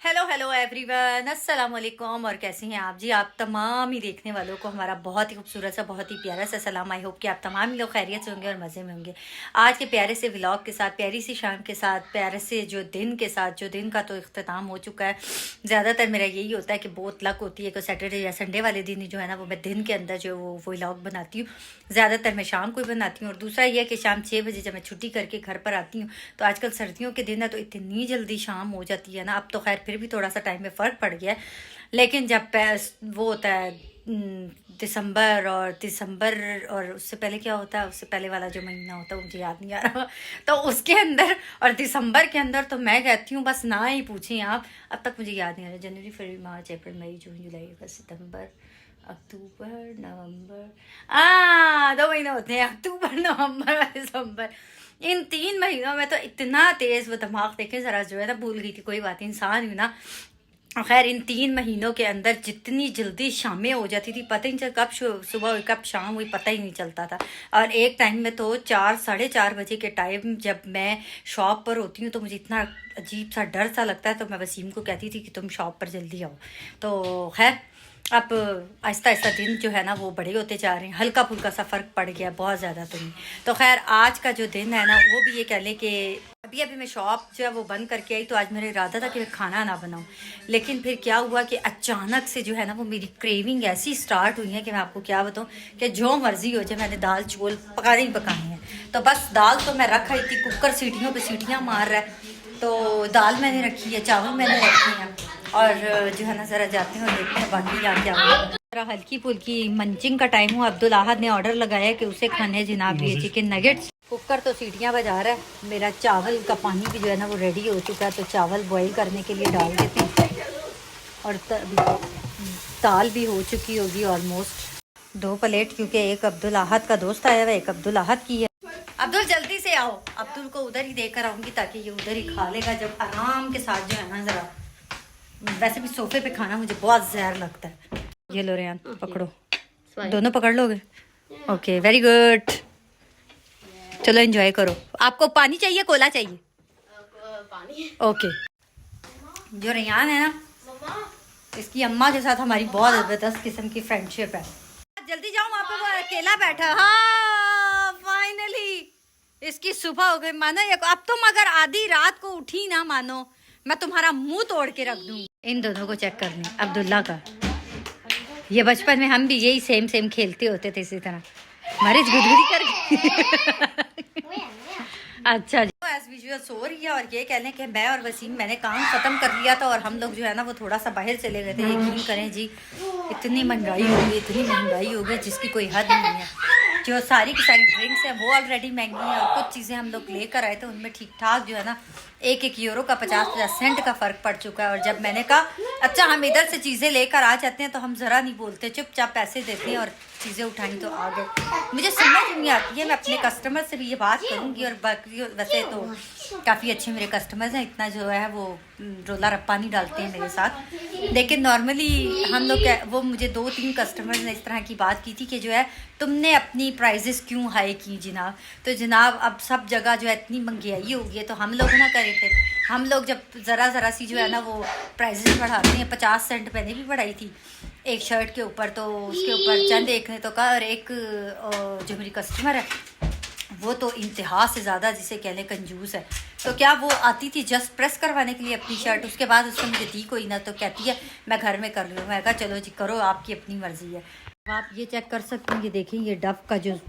Hello hello everyone, अस्सलाम वालेकुम। और कैसे हैं आप जी? आप तमाम ही देखने वालों को हमारा बहुत ही खूबसूरत सा, बहुत ही प्यारा सा सलाम। आई होप कि आप तमाम लोग खैरियत से होंगे और मज़े में होंगे। आज के प्यारे से व्लॉग के साथ, प्यारी सी शाम के साथ, प्यारे से जो दिन के साथ, जो दिन का तो इख्तिताम हो चुका है। ज़्यादातर मेरा यही होता है कि बहुत लक होती है कि सैटरडे या संडे वाले दिन ही जो है ना वो मैं दिन के अंदर जो वो व्लॉग बनाती हूँ। ज़्यादातर मैं शाम को ही बनाती हूँ। और दूसरा ये कि शाम 6 बजे जब मैं छुट्टी करके घर पर आती हूँ तो आजकल सर्दियों के दिन है तो इतनी जल्दी शाम हो जाती है ना। अब तो खैर फिर भी थोड़ा सा टाइम में फ़र्क पड़ गया है, लेकिन जब वो होता है दिसंबर और उससे पहले क्या होता है, उससे पहले वाला जो महीना होता है मुझे याद नहीं आ रहा, तो उसके अंदर और दिसंबर के अंदर तो मैं कहती हूँ बस ना ही पूछें आप। अब तक मुझे याद नहीं आ रहा। जनवरी, फरवरी, मार्च, अप्रैल, मई, जून, जुलाई, अगस्त, सितंबर, अक्टूबर, नवंबर, 2 महीने होते हैं, अक्टूबर, नवंबर और दिसंबर। इन 3 महीनों में तो इतना तेज़ वो दिमाग, देखे ज़रा जो है ना, भूल गई थी, कोई बात, इंसान हुई ना। खैर इन 3 महीनों के अंदर जितनी जल्दी शामें हो जाती थी, पता ही नहीं चलता कब सुबह हुई कब शाम हुई, पता ही नहीं चलता था। और एक टाइम में तो 4 साढ़े 4 बजे के टाइम जब मैं शॉप पर होती हूँ तो मुझे इतना अजीब सा डर सा लगता है, तो मैं वसीम को कहती थी कि तुम शॉप पर जल्दी आओ। तो खैर अब आहिस्ता आहिस्ता दिन जो है ना वो बड़े होते जा रहे हैं, हल्का फुल्का सा फ़र्क पड़ गया, बहुत ज़्यादा तो नहीं। तो खैर आज का जो दिन है ना वो भी ये कह लें कि अभी अभी मैं शॉप जो है वो बंद करके आई, तो आज मेरा इरादा था कि मैं खाना ना बनाऊं। लेकिन फिर क्या हुआ कि अचानक से जो है ना वो मेरी क्रेविंग ऐसी स्टार्ट हुई है कि मैं आपको क्या बताऊं कि जो मर्ज़ी हो जाए, मैंने दाल चौल पकाने ही पकाने हैं। तो बस दाल तो मैं रख आई थी, कुकर सीटियों पे सीटियाँ मार रहा है, तो दाल मैंने रखी है, चावल मैंने रखे हैं। और जो है ना ज़रा जाते हैं और देखते हैं बाकी यहाँ क्या होगा। ज़रा हल्की फुल्की मंचिंग का टाइम हुआ। अब्दुल अहद ने ऑर्डर लगाया कि उसे खाने हैं जनाब ये चिकन नगेट्स। कुकर तो सीटियाँ बजा रहा है। मेरा चावल का पानी भी जो है ना वो रेडी हो चुका है, तो चावल बॉईल करने के लिए डाल देते हैं। और दाल भी हो चुकी होगी ऑलमोस्ट। 2 प्लेट, क्योंकि एक अब्दुल अहद का दोस्त आया हुआ है, एक अब्दुल अहद की है। अब्दुल जल्दी से आओ, अब्दुल को उधर ही देकर आऊँगी ताकि ये उधर ही खा लेगा जब आराम के साथ जो है ना। ज़रा वैसे भी सोफे पे खाना मुझे बहुत जहर लगता है। ये लो रेहान, पकड़ो, दोनों पकड़ लोगे? Okay, very good. चलो एंजॉय करो। आपको पानी चाहिए, कोला चाहिए? पानी। ओके। जो रेहान है ना, इसकी अम्मा के साथ हमारी बहुत ज़बरदस्त किस्म की फ्रेंडशिप है। जल्दी जाओ, वहाँ पे वो अकेला बैठा। हाँ फाइनली इसकी सुबह हो गई। मानो ये अब तुम अगर आधी रात को उठी ना, मानो मैं तुम्हारा मुंह तोड़ के रख दूंगी। इन दोनों को चेक कर लें, अब्दुल्ला का। ये बचपन में हम भी यही सेम सेम खेलते होते थे इसी तरह, हमारी गुदगुदी कर। अच्छा जी, एज यूजुअल सो रही है। और ये कह लें कि मैं और वसीम, मैंने काम ख़त्म कर लिया था और हम लोग जो है ना वो थोड़ा सा बाहर चले गए थे। यकीन करें जी, इतनी महंगाई हो गई, इतनी महंगाई हो गई जिसकी कोई हद नहीं है। जो सारी की सारी ड्रिंक्स हैं वो ऑलरेडी महंगी हैं, और कुछ चीज़ें हम लोग लेकर आए थे उनमें ठीक ठाक जो है ना 1-1 यूरो का 50-50 सेंट का फ़र्क पड़ चुका है। और जब मैंने कहा अच्छा हम इधर से चीज़ें लेकर आ जाते हैं, तो हम ज़रा नहीं बोलते, चुपचाप पैसे देते हैं और चीज़ें उठाई तो आ गए। मुझे समझ नहीं आती है, मैं अपने कस्टमर से भी ये बात करूँगी। और बाकी वैसे तो काफ़ी अच्छे मेरे कस्टमर्स हैं, इतना जो है वो रोला रप्पा नहीं डालते हैं मेरे साथ। लेकिन नॉर्मली हम लोग वो मुझे 2-3 कस्टमर्स ने इस तरह की बात की थी कि जो है तुमने अपनी प्राइजेस क्यों हाई की जनाब। तो जनाब अब सब जगह जो है इतनी महंगाई हो गई है, तो हम लोग ना करे थे। हम लोग जब ज़रा सी जो है ना वो प्राइजेस बढ़ाते हैं, 50 सेंट मैंने भी बढ़ाई थी एक शर्ट के ऊपर, तो उसके ऊपर चंद एक ने तो कहा। और एक जो मेरी कस्टमर है वो तो इंतहा से ज़्यादा जिसे कह लें कंजूस है। तो क्या वो आती थी जस्ट प्रेस करवाने के लिए अपनी शर्ट, उसके बाद उसने मुझे दी कोई ना, तो कहती है मैं घर में कर लूँ। मैं कहा चलो जी करो, आपकी अपनी मर्ज़ी है। अब आप ये चेक कर सकते हैं, ये देखें ये डव का जो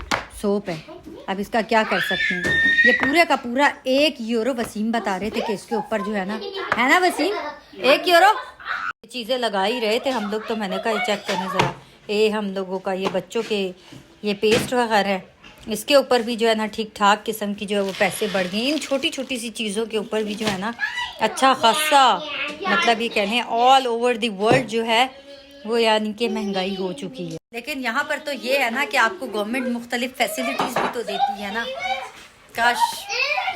सोप है, अब इसका क्या कर सकते हैं। ये पूरे का पूरा 1 यूरो वसीम बता रहे थे कि इसके ऊपर जो है ना वसीम 1 यूरो चीज़ें लगा ही रहे थे हम लोग। तो मैंने कहा चेक करने ज़रा, ये हम लोगों का ये बच्चों के ये पेस्ट वगैरह है, इसके ऊपर भी जो है ना ठीक ठाक किस्म की जो है वो पैसे बढ़ गए। इन छोटी छोटी सी चीज़ों के ऊपर भी जो है ना अच्छा खासा, मतलब ये कह लें ऑल ओवर द वर्ल्ड जो है वो यानी कि महंगाई हो चुकी है। लेकिन यहाँ पर तो ये है ना कि आपको गवर्नमेंट मुख्तलिफ फैसिलिटीज़ भी तो देती है ना। काश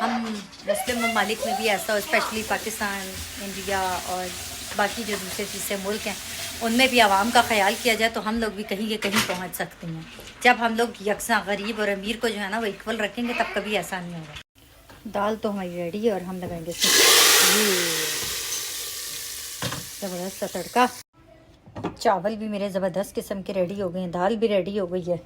हम मुस्लिम ममालिक में भी ऐसा हो, स्पेशली पाकिस्तान, इंडिया और बाकी जो दूसरे तीसरे मुल्क हैं उनमें भी आवाम का ख्याल किया जाए, तो हम लोग भी कहीं के कहीं पहुँच सकते हैं। जब हम लोग यकसा गरीब और अमीर को जो है ना वो इक्वल रखेंगे तब कभी ऐसा नहीं होगा। दाल तो हमारी रेडी है और हम लगाएंगे ये ज़बरदस्त सा तड़का। चावल भी मेरे ज़बरदस्त किस्म के रेडी हो गए हैं, दाल भी रेडी हो गई है,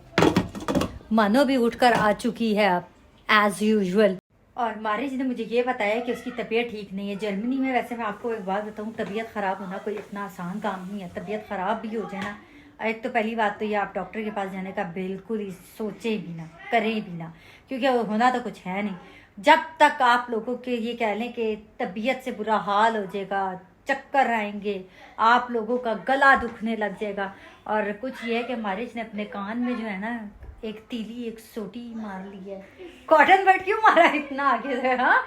मानो भी उठकर आ चुकी है अब एज़ यूजुअल। और मारिज ने मुझे ये बताया कि उसकी तबीयत ठीक नहीं है। जर्मनी में वैसे मैं आपको एक बात बताऊँ, तबीयत ख़राब होना कोई इतना आसान काम नहीं है। तबीयत ख़राब भी हो जाए ना, एक तो पहली बात तो ये आप डॉक्टर के पास जाने का बिल्कुल ही सोचें भी ना, करें भी ना, क्योंकि होना तो कुछ है नहीं। जब तक आप लोगों के ये कह लें कि तबीयत से बुरा हाल हो जाएगा, चक्कर आएंगे, आप लोगों का गला दुखने लग जाएगा। और कुछ ये है कि मारिज ने अपने कान में जो है ना एक तीली, एक सोटी मार ली है। कॉटन बड क्यों मारा इतना आगे से? हाँ,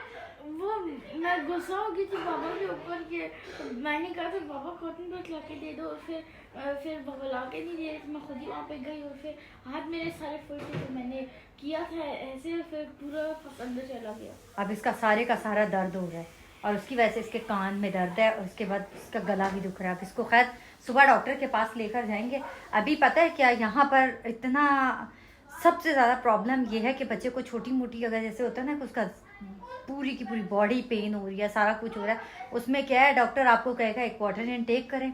वो मैं गुस्सा हो गई थी पापा के ऊपर के मैंने कहा था पापा कॉटन बड ला के दे दो, और फिर पापा ला के नहीं दे, मैं खुद ही वहाँ पे गई और फिर हाथ मेरे सारे फुल थे, तो मैंने किया था ऐसे, फिर पूरा अंदर चला गया। अब इसका सारे का सारा दर्द हो रहा है और उसकी वजह से इसके कान में दर्द है और उसके बाद इसका गला भी दुख रहा है। अब इसको खैर सुबह डॉक्टर के पास लेकर जाएंगे। अभी पता है क्या, यहाँ पर इतना सबसे ज़्यादा प्रॉब्लम ये है कि बच्चे को छोटी मोटी अगर जैसे होता है ना कि उसका पूरी की पूरी बॉडी पेन हो रही है, सारा कुछ हो रहा है, उसमें क्या है डॉक्टर आपको कहेगा एक वाटर इनटेक करें,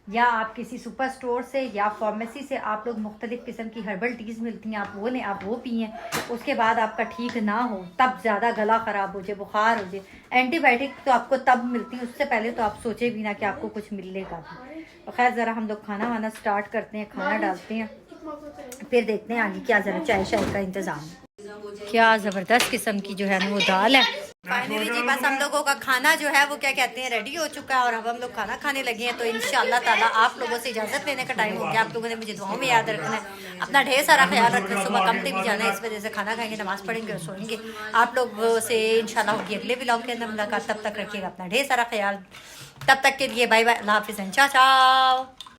या आप किसी सुपर स्टोर से या फार्मेसी से आप लोग मुख्तलिफ़ किस्म की हर्बल टीज़ मिलती हैं, आप वो लें, आप वो पिएँ। उसके बाद आपका ठीक ना हो, तब ज़्यादा गला ख़राब हो जाए, बुखार हो जाए, एंटीबायोटिक तो आपको तब मिलती है, उससे पहले तो आप सोचे भी ना कि आपको कुछ मिलेगा। तो खैर ज़रा हम लोग खाना वाना स्टार्ट करते हैं, खाना डालते हैं, फिर देखते हैं आगे क्या। ज़रा चाय शाय का इंतज़ाम। क्या ज़बरदस्त किस्म की जो है ना वो दाल है। फाइनली जी बस हम लोगों का खाना जो है वो क्या कहते हैं रेडी हो चुका है और अब हम लोग खाना खाने लगे हैं। तो इंशाल्लाह ताला आप लोगों से इजाज़त लेने का टाइम हो गया। आप लोगों ने मुझे दुआओं में याद रखना है, अपना ढेर सारा ख्याल रखना है। सुबह कंपनी भी जाना है, इस वजह से खाना खाएंगे, नमाज़ पढ़ेंगे और सोएंगे। आप लोग से इंशाल्लाह होगी अगले व्लॉग के अंदर मुलाकात। तब तक रखिएगा अपना ढेर सारा ख्याल। तब तक के लिए बाय बाय, अल्लाह हाफिज़, चाओ चाओ।